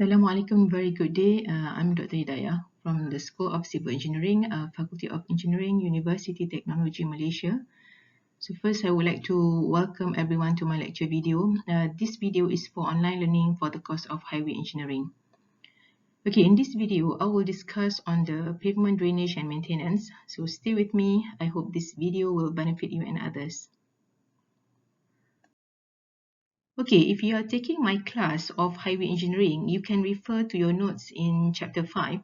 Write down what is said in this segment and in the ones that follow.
Assalamualaikum, very good day. I'm Dr. Hidayah from the School of Civil Engineering, Faculty of Engineering, University Technology Malaysia. So first, I would like to welcome everyone to my lecture video. This video is for online learning for the course of Highway Engineering. Okay, in this video, I will discuss on the pavement drainage and maintenance. So stay with me. I hope this video will benefit you and others. Okay, if you are taking my class of Highway Engineering, you can refer to your notes in Chapter 5.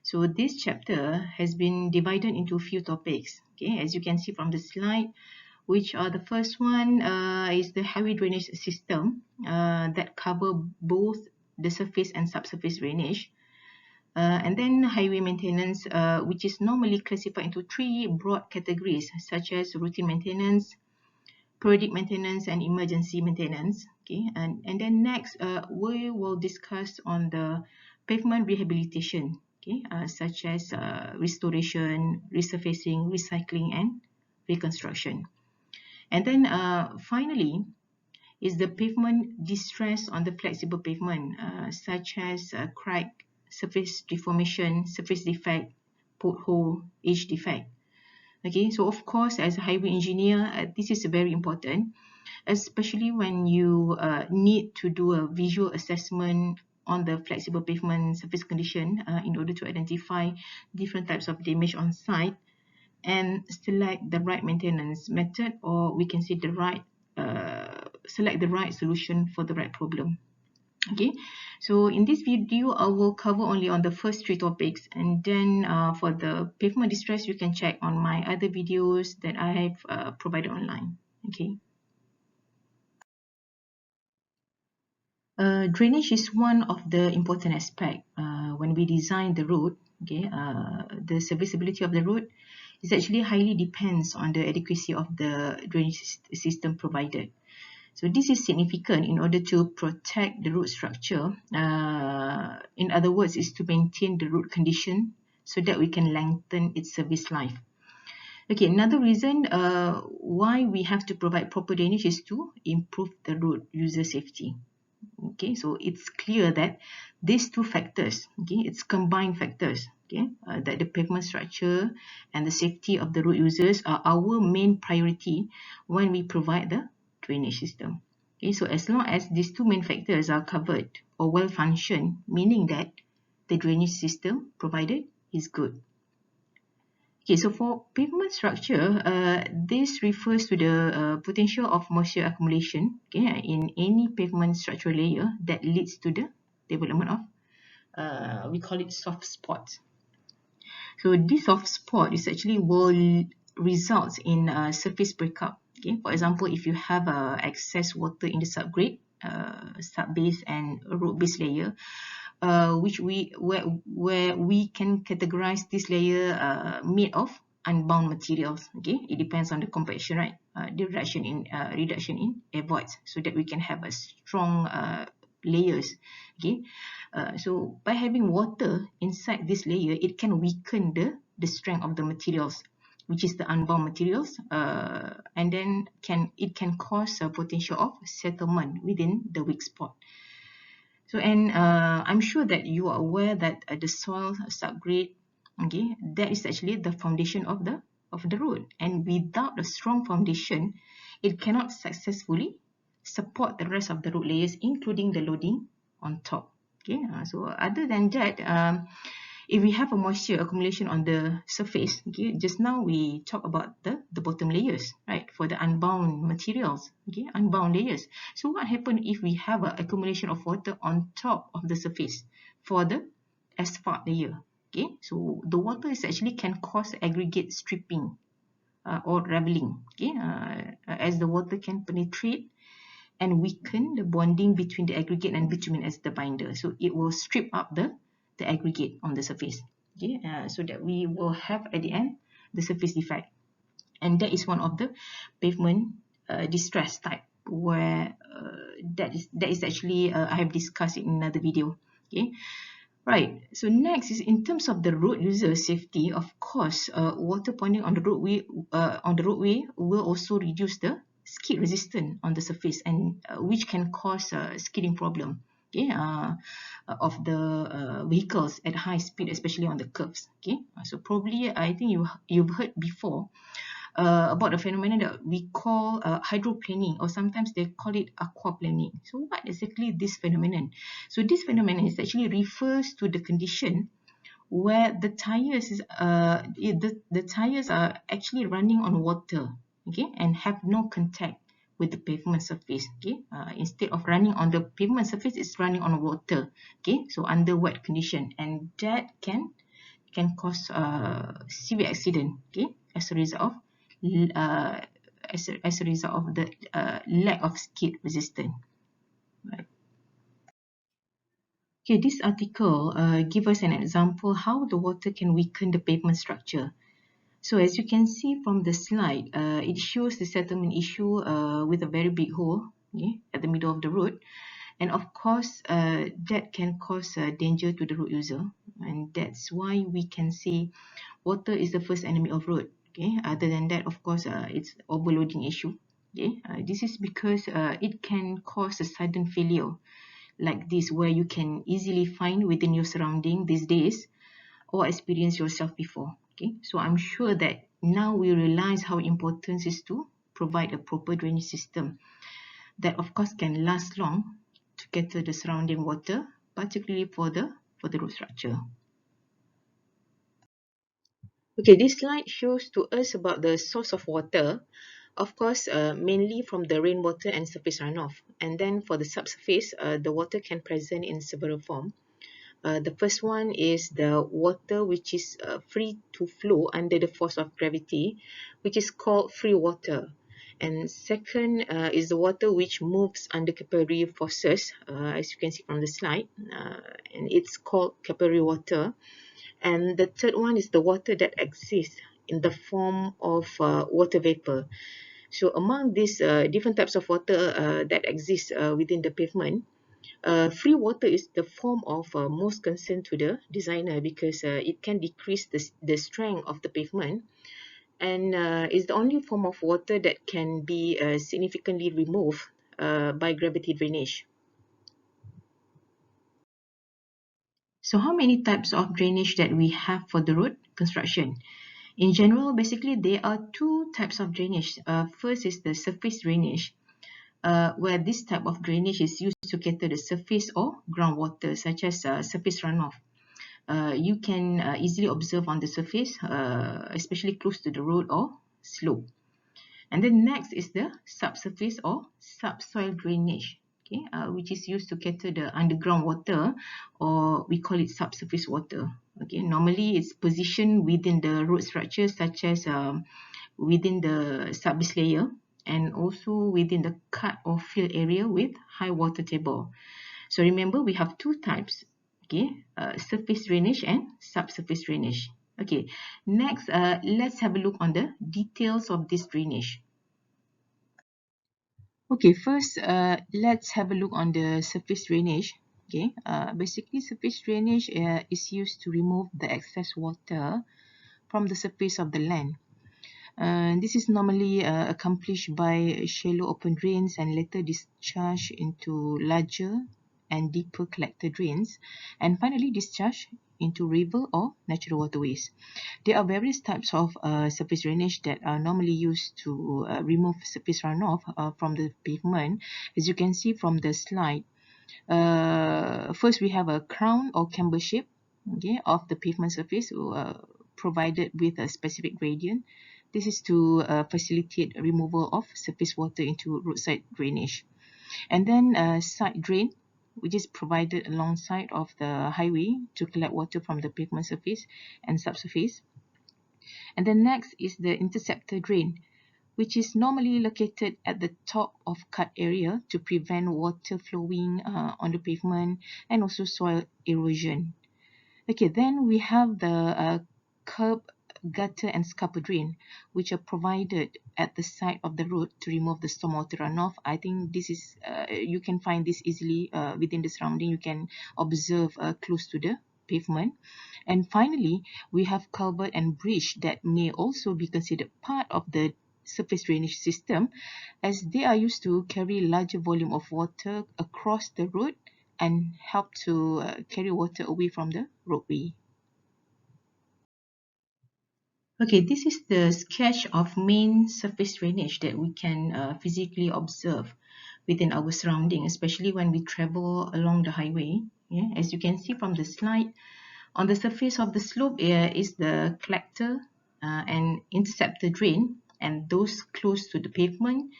So this chapter has been divided into a few topics. Okay, as you can see from the slide, which are the first one is the highway drainage system that cover both the surface and subsurface drainage. And then highway maintenance, which is normally classified into three broad categories, such as routine maintenance, periodic maintenance, and emergency maintenance. Okay, and then next we will discuss on the pavement rehabilitation, okay, such as restoration, resurfacing, recycling, and reconstruction. And then finally is the pavement distress on the flexible pavement, such as crack, surface deformation, surface defect, pothole, edge defect. Okay, so of course, as a highway engineer, this is very important, especially when you need to do a visual assessment on the flexible pavement surface condition in order to identify different types of damage on site and select the right maintenance method, or we can say the right select the right solution for the right problem. Okay, so in this video, I will cover only on the first three topics, and then for the pavement distress, you can check on my other videos that I have provided online. Okay. Drainage is one of the important aspects when we design the road. Okay, the serviceability of the road is actually highly depends on the adequacy of the drainage system provided. So this is significant in order to protect the road structure. In other words, is to maintain the road condition so that we can lengthen its service life. Okay, another reason why we have to provide proper drainage is to improve the road user safety. Okay, so it's clear that these two factors, okay, it's combined factors, okay, that the pavement structure and the safety of the road users are our main priority when we provide the drainage system. Okay, so as long as these two main factors are covered or well functioned, meaning that the drainage system provided is good. Okay, so for pavement structure, this refers to the potential of moisture accumulation, okay, in any pavement structural layer that leads to the development of, we call it soft spots. So this soft spot is actually will result in surface breakup. Okay, for example, if you have excess water in the subgrade, subbase, and road base layer, where we can categorize this layer made of unbound materials. Okay, it depends on the compaction, right? The reduction in air voids, so that we can have a strong layers. Okay, so by having water inside this layer, it can weaken the strength of the materials, which is the unbound materials, and then it can cause a potential of settlement within the weak spot. So, and I'm sure that you are aware that the soil subgrade, okay, that is actually the foundation of the road, and without a strong foundation, it cannot successfully support the rest of the road layers, including the loading on top. Okay, so other than that, if we have a moisture accumulation on the surface, okay, just now we talk about the bottom layers, right, for the unbound materials, okay, unbound layers. So what happens if we have an accumulation of water on top of the surface for the asphalt layer? Okay, so the water is actually can cause aggregate stripping or raveling, okay, as the water can penetrate and weaken the bonding between the aggregate and bitumen as the binder. So it will strip up the aggregate on the surface, okay, so that we will have at the end the surface defect. And that is one of the pavement distress type, where that is actually I have discussed it in another video. Okay, right. So next is in terms of the road user safety. Of course, water ponding on the roadway will also reduce the skid resistance on the surface, and which can cause a skidding problem. Okay, of the vehicles at high speed, especially on the curves. Okay, so probably I think you've heard before about a phenomenon that we call hydroplaning, or sometimes they call it aquaplaning. So what exactly this phenomenon? So this phenomenon is actually refers to the condition where the tires are actually running on water, okay, and have no contact with the pavement surface. Okay, instead of running on the pavement surface, it's running on water. Okay, so under wet condition, and that can cause severe accident. Okay, as a result of as a result of the lack of skid resistance. Right. Okay, this article gives us an example how the water can weaken the pavement structure. So as you can see from the slide, it shows the settlement issue with a very big hole, okay, at the middle of the road. And of course, that can cause danger to the road user. And that's why we can say water is the first enemy of road. Okay, other than that, of course, it's overloading issue. Okay, this is because it can cause a sudden failure like this, where you can easily find within your surrounding these days or experience yourself before. Okay, so I'm sure that now we realize how important it is to provide a proper drainage system that of course can last long to cater the surrounding water, particularly for the root structure. Okay, this slide shows to us about the source of water. Of course, mainly from the rainwater and surface runoff. And then for the subsurface, the water can present in several forms. The first one is the water which is free to flow under the force of gravity, which is called free water. And second is the water which moves under capillary forces, as you can see from the slide, and it's called capillary water. And the third one is the water that exists in the form of water vapor. So among these different types of water that exist within the pavement, free water is the form of most concern to the designer, because it can decrease the strength of the pavement, and is the only form of water that can be significantly removed by gravity drainage. So how many types of drainage that we have for the road construction? In general, basically, there are two types of drainage. First is the surface drainage, where this type of drainage is used to cater the surface or groundwater, such as surface runoff. You can easily observe on the surface, especially close to the road or slope. And then next is the subsurface or subsoil drainage, okay, which is used to cater the underground water, or we call it subsurface water. Okay, normally it's positioned within the road structure, such as within the subbase layer, and also within the cut or fill area with high water table. So remember, we have two types, okay, surface drainage and subsurface drainage. Okay, next, let's have a look on the details of this drainage. Okay, first, let's have a look on the surface drainage. Okay, basically, surface drainage is used to remove the excess water from the surface of the land. This is normally accomplished by shallow open drains and later discharged into larger and deeper collector drains, and finally discharged into river or natural waterways. There are various types of surface drainage that are normally used to remove surface runoff from the pavement. As you can see from the slide, first we have a crown or camber shape, okay, of the pavement surface, provided with a specific gradient. This is to facilitate removal of surface water into roadside drainage. And then side drain, which is provided alongside of the highway to collect water from the pavement surface and subsurface. And then next is the interceptor drain, which is normally located at the top of cut area to prevent water flowing on the pavement and also soil erosion. Okay, then we have the curb, gutter and scupper drain, which are provided at the side of the road to remove the stormwater runoff. I think this is, you can find this easily within the surrounding. You can observe close to the pavement. And finally, we have culvert and bridge that may also be considered part of the surface drainage system, as they are used to carry larger volume of water across the road and help to carry water away from the roadway. Okay, this is the sketch of main surface drainage that we can physically observe within our surrounding, especially when we travel along the highway. Yeah, as you can see from the slide, on the surface of the slope is the collector and interceptor drain, and those close to the pavement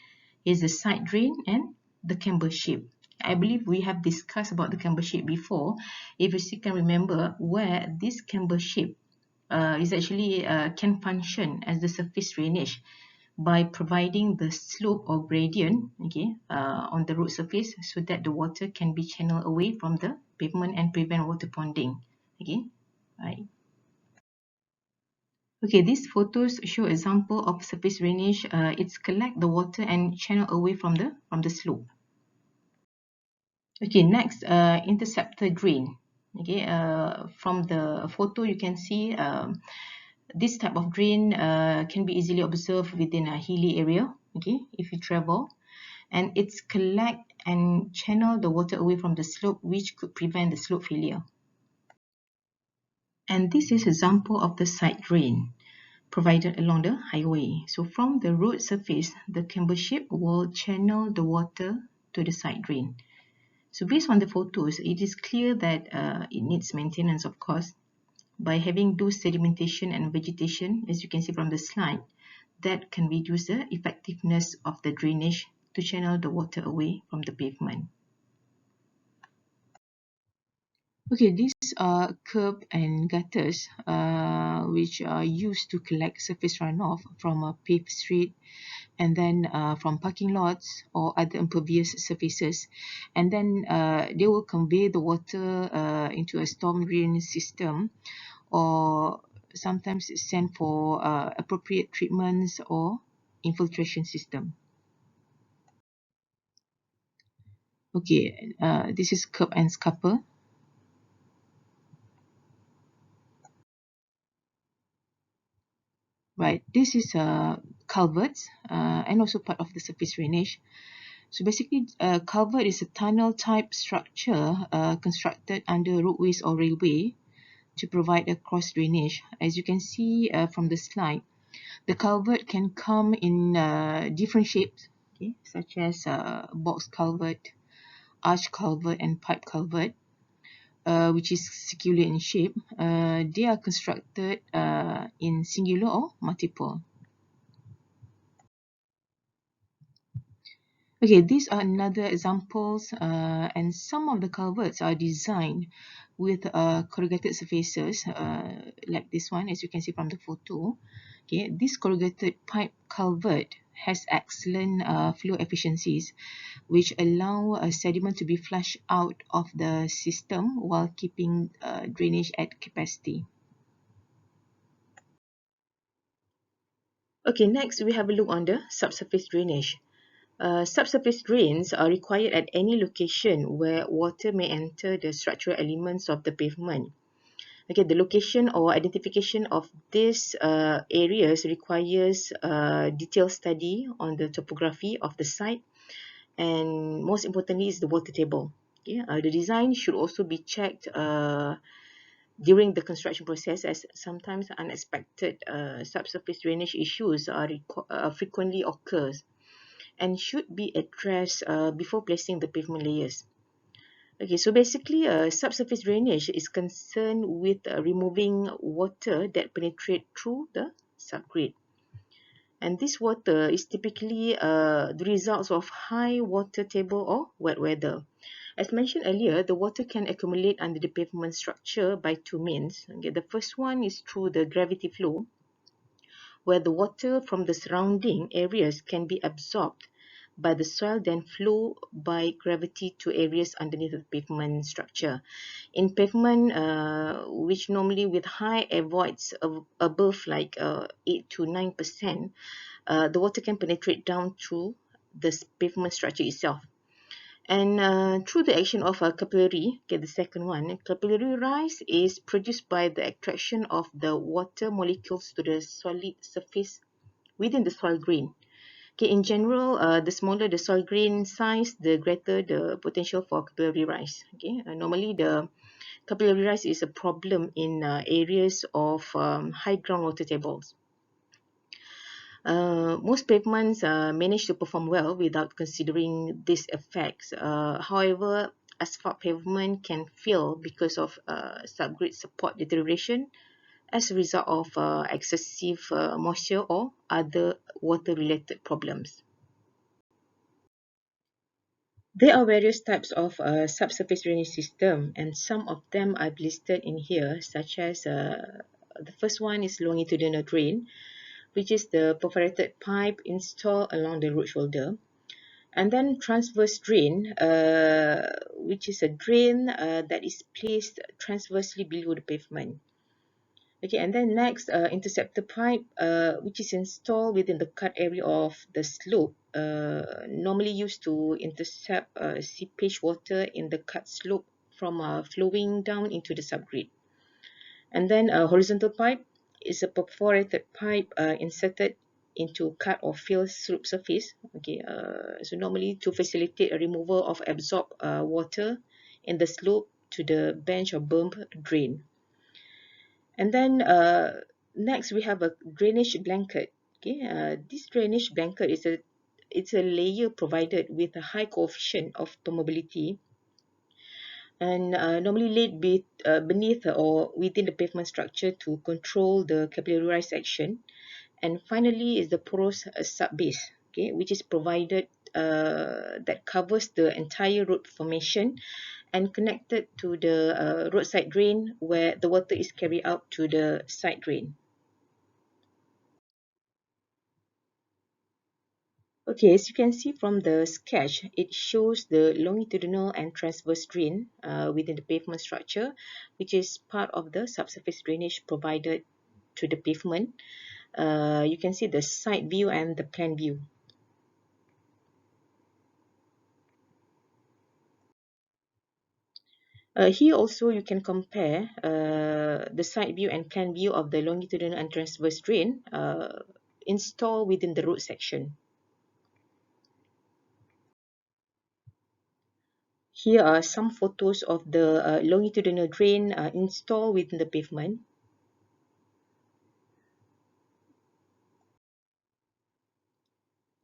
is the side drain and the camber shape. I believe we have discussed about the camber shape before. If you still can remember, where this camber shape is actually can function as the surface drainage by providing the slope or gradient, okay, on the road surface, so that the water can be channeled away from the pavement and prevent water ponding. Okay, right. Okay, these photos show example of surface drainage. It's collect the water and channel away from the slope. Okay, next, interceptor drain. Okay, from the photo you can see this type of drain can be easily observed within a hilly area. Okay, if you travel, and it's collect and channel the water away from the slope, which could prevent the slope failure. And this is example of the side drain provided along the highway. So from the road surface, the camber shape will channel the water to the side drain. So based on the photos, it is clear that it needs maintenance, of course, by having those sedimentation and vegetation, as you can see from the slide, that can reduce the effectiveness of the drainage to channel the water away from the pavement. Okay, these are curb and gutters which are used to collect surface runoff from a paved street, and then from parking lots or other impervious surfaces, and then they will convey the water into a storm drain system, or sometimes send for appropriate treatments or infiltration system. Okay, this is curb and scupper. Right, this is culverts and also part of the surface drainage. So basically, culvert is a tunnel type structure constructed under roadways or railway to provide a cross drainage. As you can see from the slide, the culvert can come in different shapes, okay, such as box culvert, arch culvert, and pipe culvert, which is circular in shape. They are constructed in singular or multiple. Okay, these are another examples, and some of the culverts are designed with corrugated surfaces, like this one, as you can see from the photo. Okay, this corrugated pipe culvert has excellent flow efficiencies, which allow sediment to be flushed out of the system while keeping drainage at capacity. Okay, next we have a look on the subsurface drainage. Subsurface drains are required at any location where water may enter the structural elements of the pavement. Okay, the location or identification of these areas requires detailed study on the topography of the site, and most importantly is the water table. Okay, the design should also be checked during the construction process, as sometimes unexpected subsurface drainage issues frequently occurs and should be addressed before placing the pavement layers. Okay, so basically, subsurface drainage is concerned with removing water that penetrate through the subgrade. And this water is typically the results of high water table or wet weather. As mentioned earlier, the water can accumulate under the pavement structure by two means. Okay, the first one is through the gravity flow, where the water from the surrounding areas can be absorbed by the soil, then flow by gravity to areas underneath the pavement structure. In pavement, which normally with high voids above like 8 to 9%, the water can penetrate down through the pavement structure itself. And through the action of a capillary, okay, the second one, capillary rise is produced by the attraction of the water molecules to the solid surface within the soil grain. Okay, in general, the smaller the soil grain size, the greater the potential for capillary rise. Okay, normally the capillary rise is a problem in areas of high groundwater tables. Most pavements manage to perform well without considering these effects. However, asphalt pavement can fail because of subgrade support deterioration as a result of excessive moisture or other water-related problems. There are various types of subsurface drainage system, and some of them I've listed in here, such as the first one is longitudinal drain, which is the perforated pipe installed along the root shoulder. And then transverse drain, which is a drain that is placed transversely below the pavement. Okay, and then next, interceptor pipe, which is installed within the cut area of the slope, normally used to intercept seepage water in the cut slope from flowing down into the subgrade. And then a horizontal pipe is a perforated pipe inserted into cut or fill slope surface. Okay, so normally to facilitate a removal of absorbed water in the slope to the bench or berm drain. And then next we have a drainage blanket. Okay, this drainage blanket is a layer provided with a high coefficient of permeability and normally laid beneath or within the pavement structure to control the capillary rise action. And finally is the porous subbase, okay, which is provided that covers the entire road formation and connected to the roadside drain where the water is carried out to the side drain. Okay, as you can see from the sketch, it shows the longitudinal and transverse drain within the pavement structure, which is part of the subsurface drainage provided to the pavement. You can see the side view and the plan view. Here also you can compare the side view and plan view of the longitudinal and transverse drain installed within the road section. Here are some photos of the longitudinal drain installed within the pavement.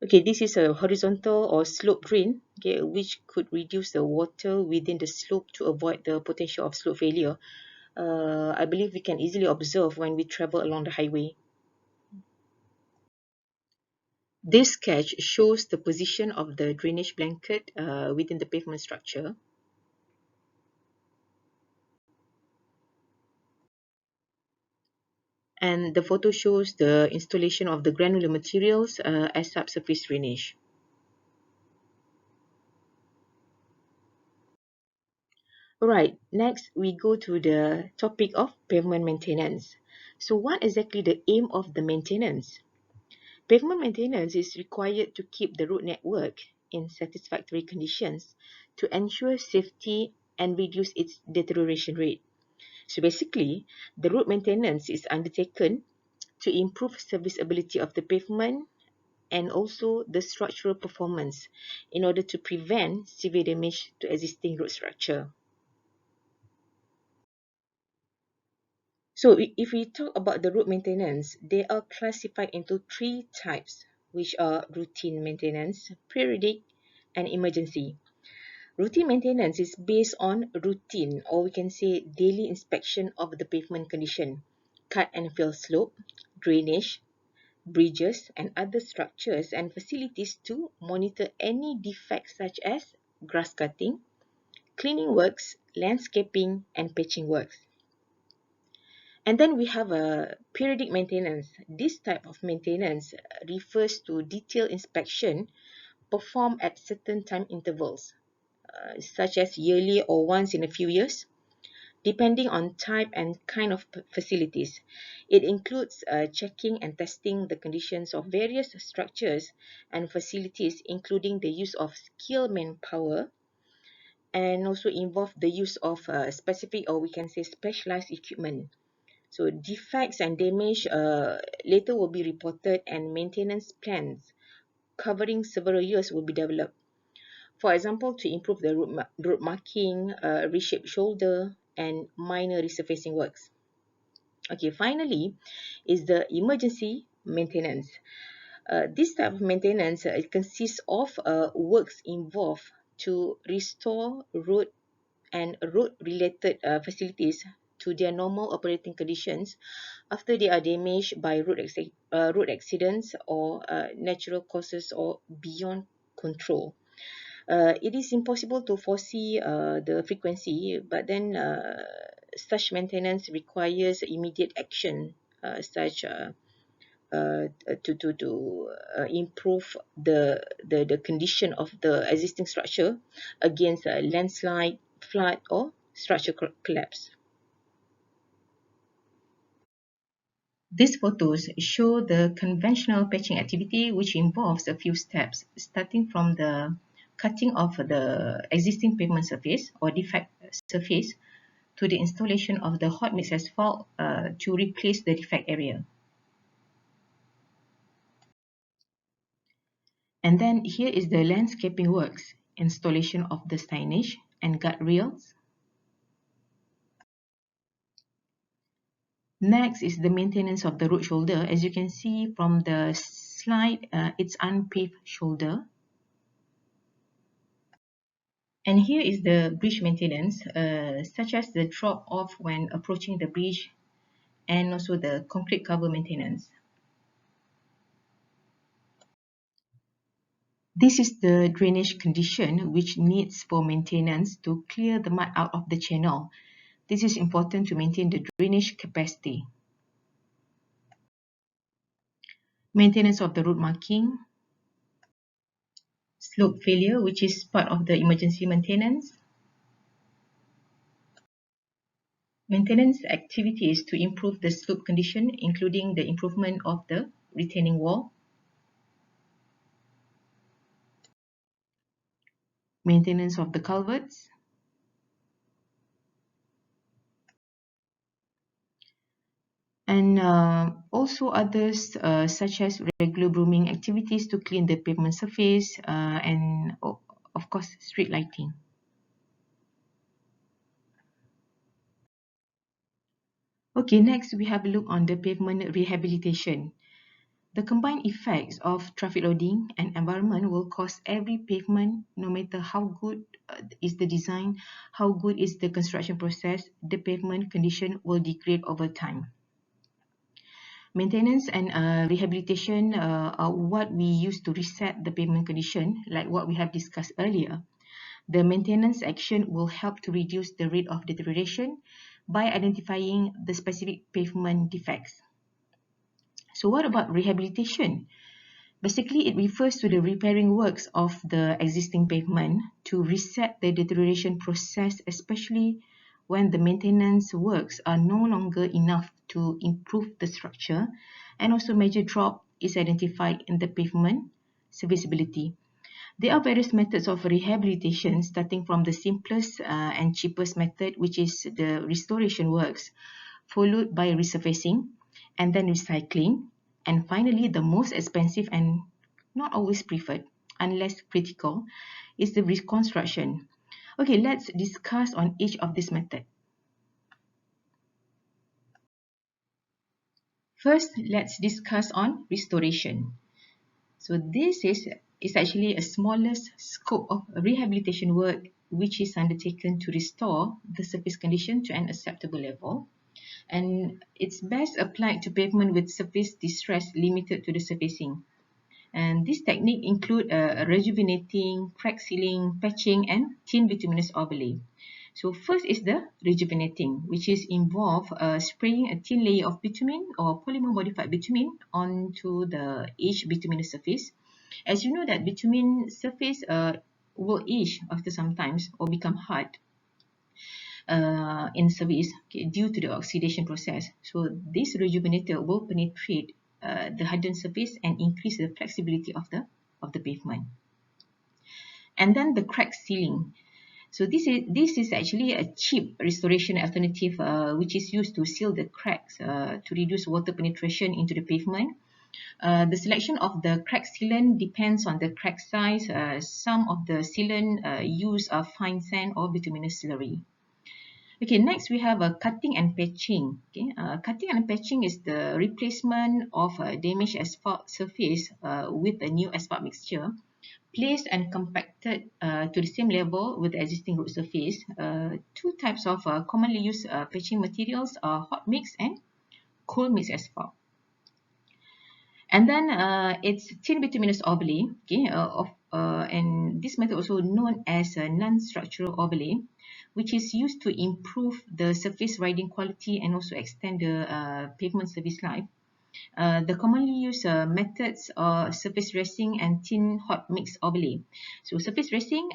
Okay, this is a horizontal or slope drain, okay, which could reduce the water within the slope to avoid the potential of slope failure. I believe we can easily observe when we travel along the highway. This sketch shows the position of the drainage blanket within the pavement structure. And the photo shows the installation of the granular materials as subsurface drainage. Alright, next we go to the topic of pavement maintenance. So what exactly the aim of the maintenance? Pavement maintenance is required to keep the road network in satisfactory conditions to ensure safety and reduce its deterioration rate. So basically, the road maintenance is undertaken to improve serviceability of the pavement and also the structural performance in order to prevent severe damage to existing road structure. So if we talk about the road maintenance, they are classified into three types, which are routine maintenance, periodic, and emergency. Routine maintenance is based on routine, or we can say daily inspection of the pavement condition, cut and fill slope, drainage, bridges, and other structures and facilities to monitor any defects such as grass cutting, cleaning works, landscaping, and patching works. And then we have a periodic maintenance. This type of maintenance refers to detailed inspection performed at certain time intervals, such as yearly or once in a few years, depending on type and kind of facilities. It includes checking and testing the conditions of various structures and facilities, including the use of skilled manpower, and also involve the use of specific, or we can say specialized equipment. So defects and damage later will be reported and maintenance plans covering several years will be developed. For example, to improve the root marking, reshape shoulder, and minor resurfacing works. Okay, finally is the emergency maintenance. This type of maintenance consists of works involved to restore road and road-related facilities to their normal operating conditions after they are damaged by road accidents or natural causes or beyond control. It is impossible to foresee the frequency, but then such maintenance requires immediate action, such to improve the condition of the existing structure against a landslide, flood, or structure collapse. These photos show the conventional patching activity, which involves a few steps, starting from the cutting of the existing pavement surface or defect surface to the installation of the hot mix asphalt to replace the defect area. And then here is the landscaping works, installation of the signage and guardrails. Next is the maintenance of the road shoulder. As you can see from the slide, it's unpaved shoulder. And here is the bridge maintenance, such as the drop off when approaching the bridge and also the concrete cover maintenance. This is the drainage condition which needs for maintenance to clear the mud out of the channel. This is important to maintain the drainage capacity. Maintenance of the road marking, slope failure, which is part of the emergency maintenance. Maintenance activities to improve the slope condition, including the improvement of the retaining wall. Maintenance of the culverts. And also others such as regular brooming activities to clean the pavement surface and of course street lighting. Okay, next we have a look on the pavement rehabilitation. The combined effects of traffic loading and environment will cause every pavement, no matter how good is the design, how good is the construction process, the pavement condition will degrade over time. Maintenance and rehabilitation are what we use to reset the pavement condition, like what we have discussed earlier. The maintenance action will help to reduce the rate of deterioration by identifying the specific pavement defects. So what about rehabilitation? Basically, it refers to the repairing works of the existing pavement to reset the deterioration process, especially when the maintenance works are no longer enough to improve the structure, and also major drop is identified in the pavement serviceability. There are various methods of rehabilitation, starting from the simplest and cheapest method, which is the restoration works, followed by resurfacing, and then recycling, and finally the most expensive and not always preferred, unless critical, is the reconstruction. Okay, let's discuss on each of these methods. First, let's discuss on restoration. So this is actually a smallest scope of rehabilitation work which is undertaken to restore the surface condition to an acceptable level. And it's best applied to pavement with surface distress limited to the surfacing. And this technique include rejuvenating, crack sealing, patching, and thin bituminous overlay. So first is the rejuvenating, which is involve spraying a thin layer of bitumen or polymer modified bitumen onto the aged bituminous surface. As you know that bitumen surface will age after some times or become hard in service, okay, due to the oxidation process. So this rejuvenator will penetrate the hardened surface and increase the flexibility of the pavement. And then the crack sealing. So this is actually a cheap restoration alternative which is used to seal the cracks to reduce water penetration into the pavement. The selection of the crack sealant depends on the crack size. Some of the sealant used are fine sand or bituminous slurry. Okay, next we have a cutting and patching. Okay, cutting and patching is the replacement of a damaged asphalt surface with a new asphalt mixture, placed and compacted to the same level with the existing road surface. Two types of commonly used patching materials are hot mix and cold mix asphalt. And then it's thin bituminous overlay, okay, and this method also known as a non-structural overlay, which is used to improve the surface riding quality and also extend the pavement service life. The commonly used methods are surface dressing and thin hot mix overlay. So surface dressing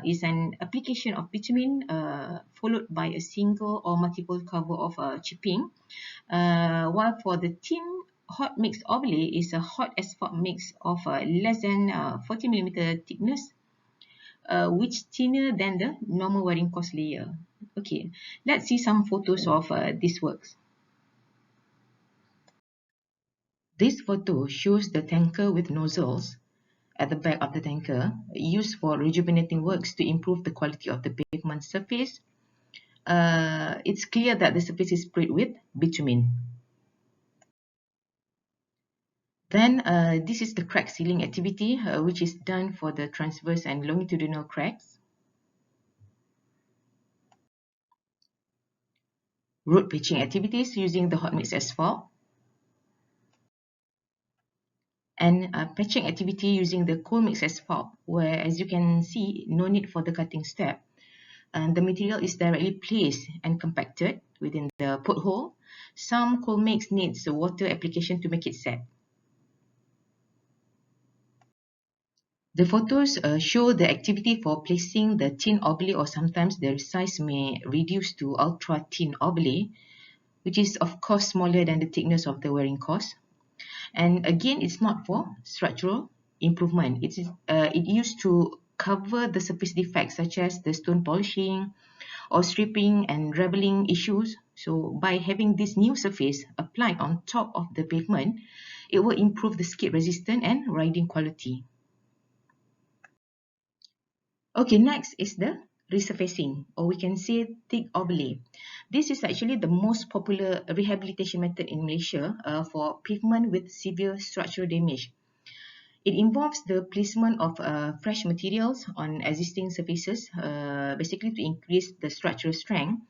is an application of bitumen followed by a single or multiple cover of chipping, while for the thin hot mix overlay is a hot asphalt mix of less than 40 millimeter thickness, which thinner than the normal wearing course layer. Okay, let's see some photos of these works. This photo shows the tanker with nozzles at the back of the tanker used for rejuvenating works to improve the quality of the pavement surface. It's clear that the surface is sprayed with bitumen. Then this is the crack sealing activity, which is done for the transverse and longitudinal cracks. Road patching activities using the hot mix asphalt. And patching activity using the cold mix asphalt, where, as you can see, no need for the cutting step. And the material is directly placed and compacted within the pothole. Some cold mix needs the water application to make it set. The photos show the activity for placing the thin overlay, or sometimes the size may reduce to ultra thin overlay, which is of course smaller than the thickness of the wearing course. And again, it's not for structural improvement. It used to cover the surface defects such as the stone polishing or stripping and raveling issues. So by having this new surface applied on top of the pavement, it will improve the skid resistance and riding quality. Okay, next is the resurfacing, or we can say thick overlay. This is actually the most popular rehabilitation method in Malaysia for pavement with severe structural damage. It involves the placement of fresh materials on existing surfaces, basically to increase the structural strength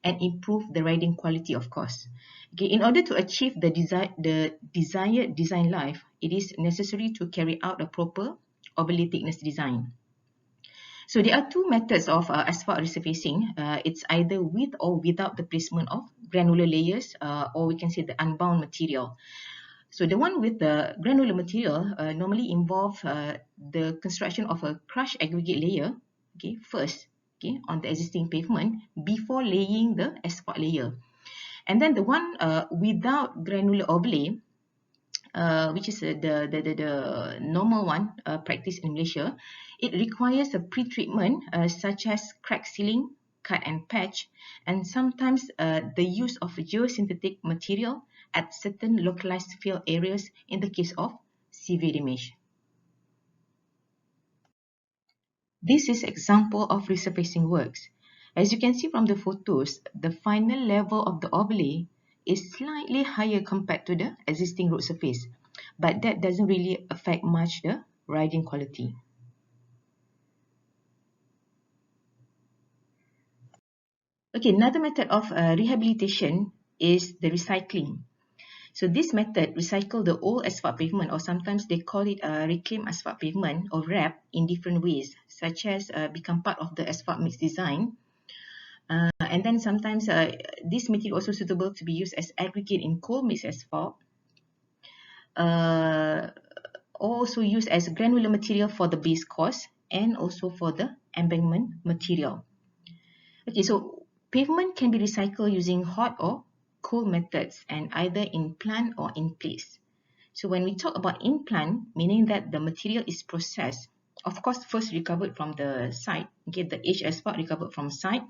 and improve the riding quality, of course. Okay, in order to achieve the desired design life, it is necessary to carry out a proper overlay thickness design. So there are two methods of asphalt resurfacing. It's either with or without the placement of granular layers, or we can say the unbound material. So the one with the granular material normally involve the construction of a crushed aggregate layer, okay, first, okay, on the existing pavement before laying the asphalt layer. And then the one without granular overlay, which is the normal one practiced in Malaysia, it requires a pre-treatment such as crack sealing, cut and patch, and sometimes the use of geosynthetic material at certain localized field areas in the case of severe damage. This is example of resurfacing works. As you can see from the photos, the final level of the overlay is slightly higher compared to the existing road surface, but that doesn't really affect much the riding quality. Okay, another method of rehabilitation is the recycling. So this method recycle the old asphalt pavement, or sometimes they call it reclaimed asphalt pavement or RAP, in different ways, such as become part of the asphalt mix design. And then sometimes this material also suitable to be used as aggregate in cold mix asphalt, also used as granular material for the base course and also for the embankment material. Okay, so pavement can be recycled using hot or cold methods, and either in plant or in place. So when we talk about in plant, meaning that the material is processed, of course first recovered from the site, okay, the aged asphalt recovered from site,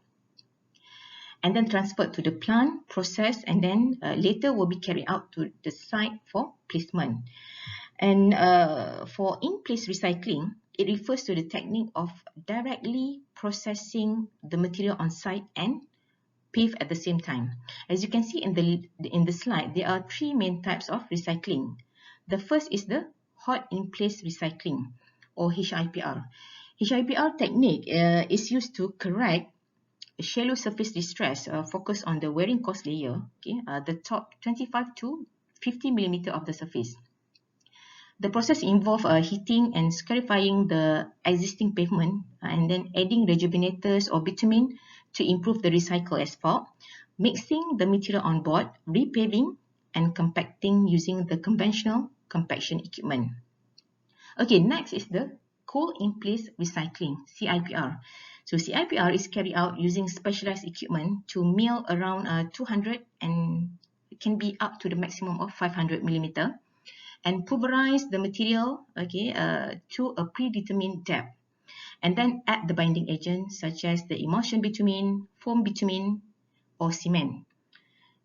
and then transferred to the plant, processed, and then later will be carried out to the site for placement. And for in-place recycling, it refers to the technique of directly processing the material on site and pave at the same time. As you can see in the slide, there are three main types of recycling. The first is the hot in-place recycling, or HIPR. HIPR technique is used to correct shallow surface distress, focus on the wearing coarse layer, okay, the top 25 to 50 millimeter of the surface. The process involves heating and scarifying the existing pavement and then adding rejuvenators or bitumen to improve the recycled asphalt, mixing the material on board, repaving, and compacting using the conventional compaction equipment. Okay, next is the cold in place recycling, CIPR. So CIPR is carried out using specialized equipment to mill around 200 and it can be up to the maximum of 500 millimeter, and pulverize the material, okay, to a predetermined depth, and then add the binding agents such as the emulsion bitumen, foam bitumen, or cement.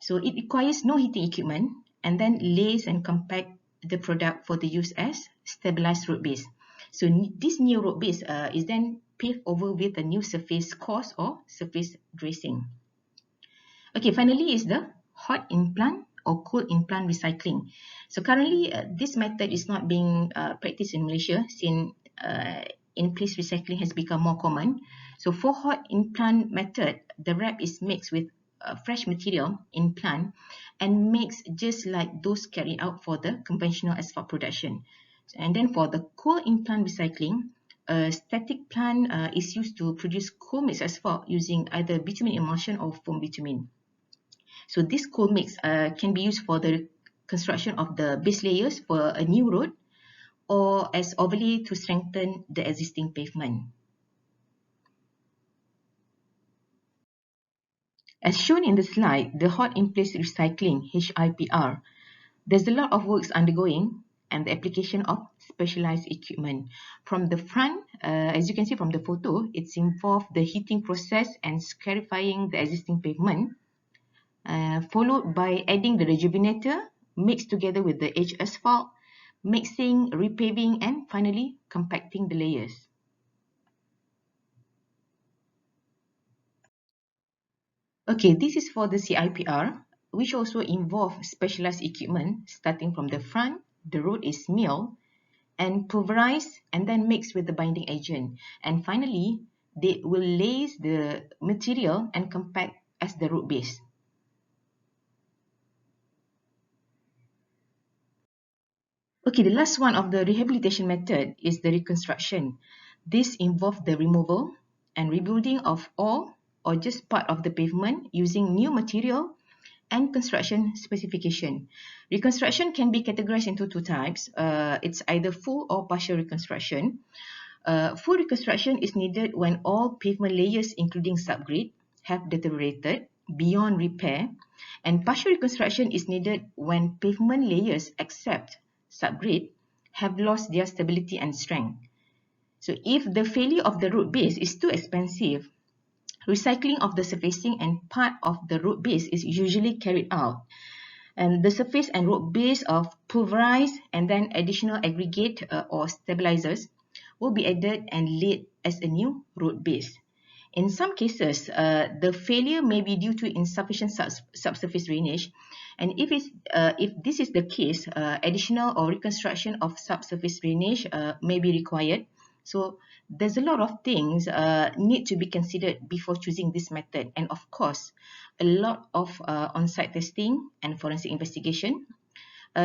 So it requires no heating equipment, and then lays and compact the product for the use as stabilized road base. So this new road base is then paved over with a new surface course or surface dressing. Okay, finally is the hot in-plant or cold in-plant recycling. So currently, this method is not being practiced in Malaysia since in-place recycling has become more common. So for hot in-plant method, the wrap is mixed with fresh material in plant and mixed just like those carried out for the conventional asphalt production. And then for the cold in-plant recycling, a static plant is used to produce cold mixed asphalt using either bitumen emulsion or foam bitumen. So this cold mix can be used for the construction of the base layers for a new road or as overlay to strengthen the existing pavement. As shown in the slide, the hot in place recycling, HIPR, there's a lot of works undergoing and the application of specialized equipment. From the front, as you can see from the photo, it's involved the heating process and scarifying the existing pavement, followed by adding the rejuvenator mixed together with the edge asphalt, mixing, repaving, and finally compacting the layers. Okay, this is for the CIPR, which also involves specialized equipment starting from the front. The road is milled and pulverized and then mixed with the binding agent. And finally, they will lace the material and compact as the road base. Okay, the last one of the rehabilitation method is the reconstruction. This involves the removal and rebuilding of all or just part of the pavement using new material and construction specification. Reconstruction can be categorized into two types. It's either full or partial reconstruction. Full reconstruction is needed when all pavement layers, including subgrade, have deteriorated beyond repair, and partial reconstruction is needed when pavement layers except subgrade have lost their stability and strength. So if the failure of the root base is too expensive, recycling of the surfacing and part of the root base is usually carried out. And the surface and root base of pulverized and then additional aggregate or stabilizers will be added and laid as a new root base. In some cases, the failure may be due to insufficient subsurface drainage, and if this is the case, additional or reconstruction of subsurface drainage may be required. So there's a lot of things need to be considered before choosing this method, and of course, a lot of on-site testing and forensic investigation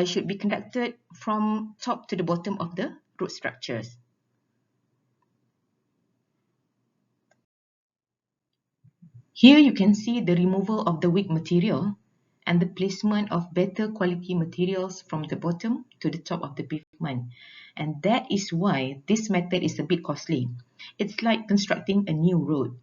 should be conducted from top to the bottom of the root structures. Here you can see the removal of the weak material and the placement of better quality materials from the bottom to the top of the pavement. And that is why this method is a bit costly. It's like constructing a new road.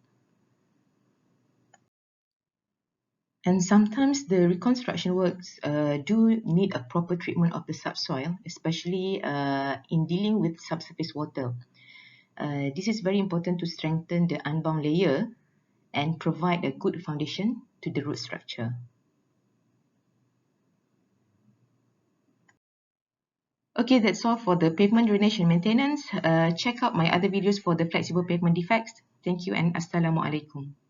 And sometimes the reconstruction works do need a proper treatment of the subsoil, especially in dealing with subsurface water. This is very important to strengthen the unbound layer and provide a good foundation to the root structure. Okay, that's all for the pavement drainage and maintenance. Check out my other videos for the flexible pavement defects. Thank you and Assalamualaikum.